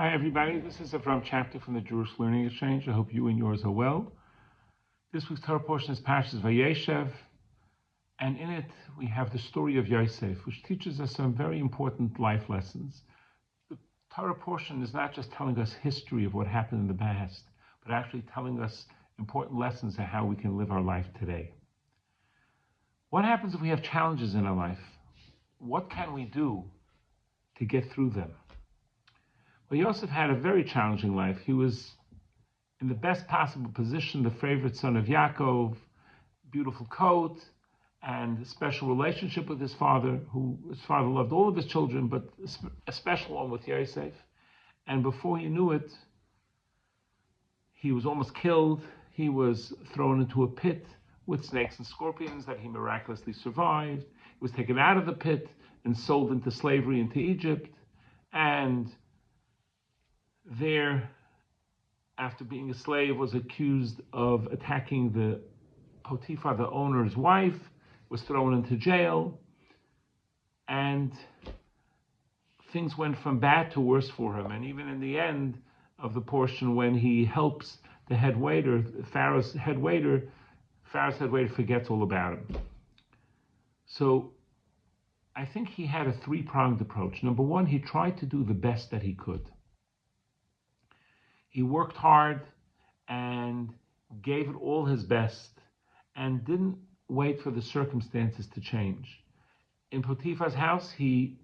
Hi everybody, this is Avrohom chapter from the Jewish Learning Exchange. I hope you and yours are well. This week's Torah portion is Parshat Vayeshev, and in it we have the story of Yosef, which teaches us some very important life lessons. The Torah portion is not just telling us history of what happened in the past, but actually telling us important lessons of how we can live our life today. What happens if we have challenges in our life? What can we do to get through them? Well, Yosef had a very challenging life. He was in the best possible position, the favorite son of Yaakov, beautiful coat, and a special relationship with his father, his father loved all of his children, but a special one with Yosef. And before he knew it, he was almost killed. He was thrown into a pit with snakes and scorpions that he miraculously survived. He was taken out of the pit and sold into slavery into Egypt. And there, after being a slave, was accused of attacking the Potiphar, the owner's wife, was thrown into jail, and things went from bad to worse for him. And even in the end of the portion, when he helps the head waiter, Pharaoh's head waiter forgets all about him. So I think he had a three-pronged approach. Number one, he tried to do the best that he could. He worked hard and gave it all his best and didn't wait for the circumstances to change. In Potiphar's house, he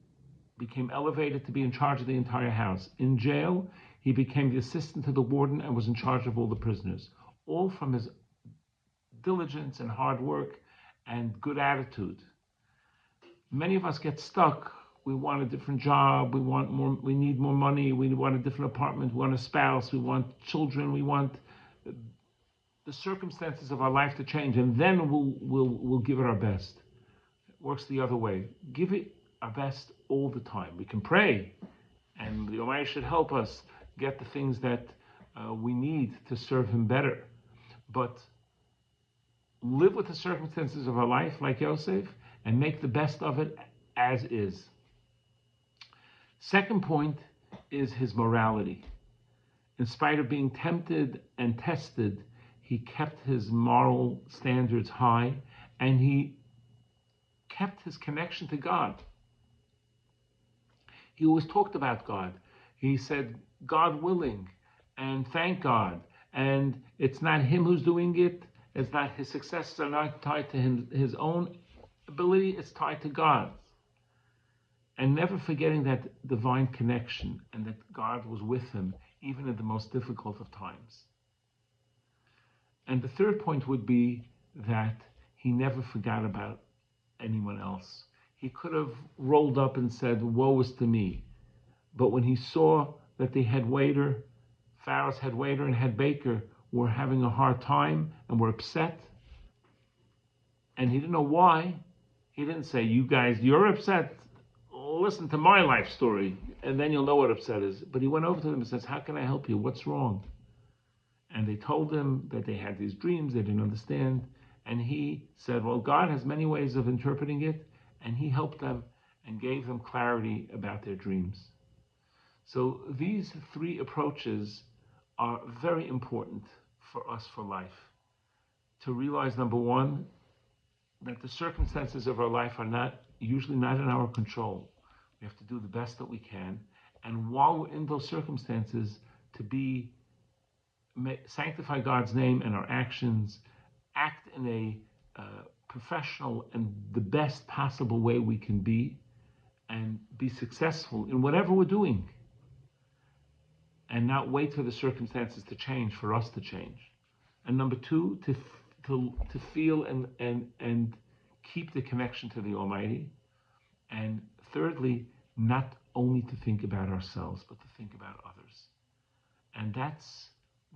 became elevated to be in charge of the entire house. In jail, he became the assistant to the warden and was in charge of all the prisoners, all from his diligence and hard work and good attitude. Many of us get stuck. We want a different job, we need more money, we want a different apartment, we want a spouse, we want children, we want the circumstances of our life to change, and then we'll give it our best. It works the other way. Give it our best all the time. We can pray, and the Almighty should help us get the things that we need to serve Him better. But live with the circumstances of our life like Yosef, and make the best of it as is. Second point is his morality. In spite of being tempted and tested, he kept his moral standards high, and he kept his connection to God. He always talked about God. He said, God willing, and thank God. And it's not him who's doing it. It's not his successes are not tied to his own ability. It's tied to God's. And never forgetting that divine connection and that God was with him, even in the most difficult of times. And the third point would be that he never forgot about anyone else. He could have rolled up and said, woe is to me. But when he saw that the head waiter, Pharaoh's head waiter and head baker were having a hard time and were upset, and he didn't know why, he didn't say, you guys, you're upset. Listen to my life story, and then you'll know what upset is. But he went over to them and says, how can I help you? What's wrong? And they told him that they had these dreams, they didn't understand. And he said, well, God has many ways of interpreting it, and he helped them and gave them clarity about their dreams. So these three approaches are very important for us for life. To realize, number one, that the circumstances of our life are usually not in our control. We have to do the best that we can, and while we're in those circumstances, to sanctify God's name and our actions, act in a professional and the best possible way we can be, and be successful in whatever we're doing, and not wait for the circumstances to change for us to change. And number two, to feel and keep the connection to the Almighty. And thirdly, not only to think about ourselves, but to think about others. And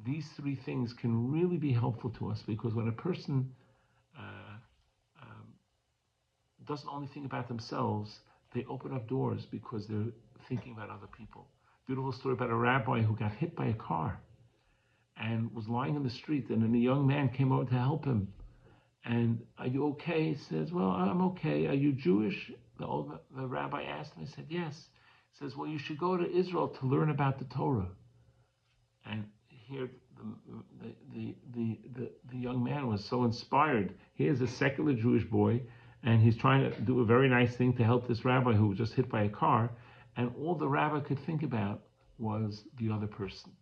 these three things can really be helpful to us, because when a person doesn't only think about themselves, they open up doors because they're thinking about other people. Beautiful story about a rabbi who got hit by a car and was lying in the street, and then a young man came over to help him. And, are you okay? He says, well, I'm okay. Are you Jewish? The rabbi asked him. He said, yes. says, well, you should go to Israel to learn about the Torah. And here the young man was so inspired. Here's a secular Jewish boy, and he's trying to do a very nice thing to help this rabbi who was just hit by a car. And all the rabbi could think about was the other person,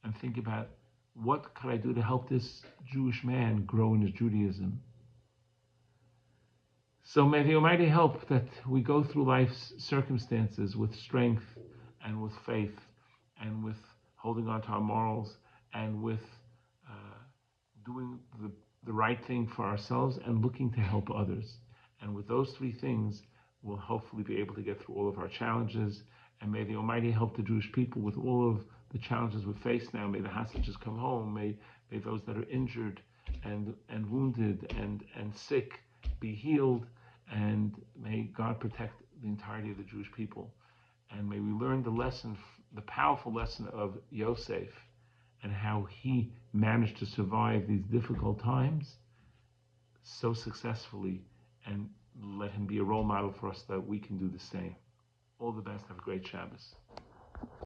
and think about, what could I do to help this Jewish man grow in his Judaism? So may the Almighty help that we go through life's circumstances with strength and with faith and with holding on to our morals and with doing the right thing for ourselves and looking to help others. And with those three things, we'll hopefully be able to get through all of our challenges. And may the Almighty help the Jewish people with all of the challenges we face now. May the hostages come home. May those that are injured and wounded and sick be healed. And may God protect the entirety of the Jewish people. And may we learn the lesson, the powerful lesson of Yosef, and how he managed to survive these difficult times so successfully, and let him be a role model for us that we can do the same. All the best. Have a great Shabbos.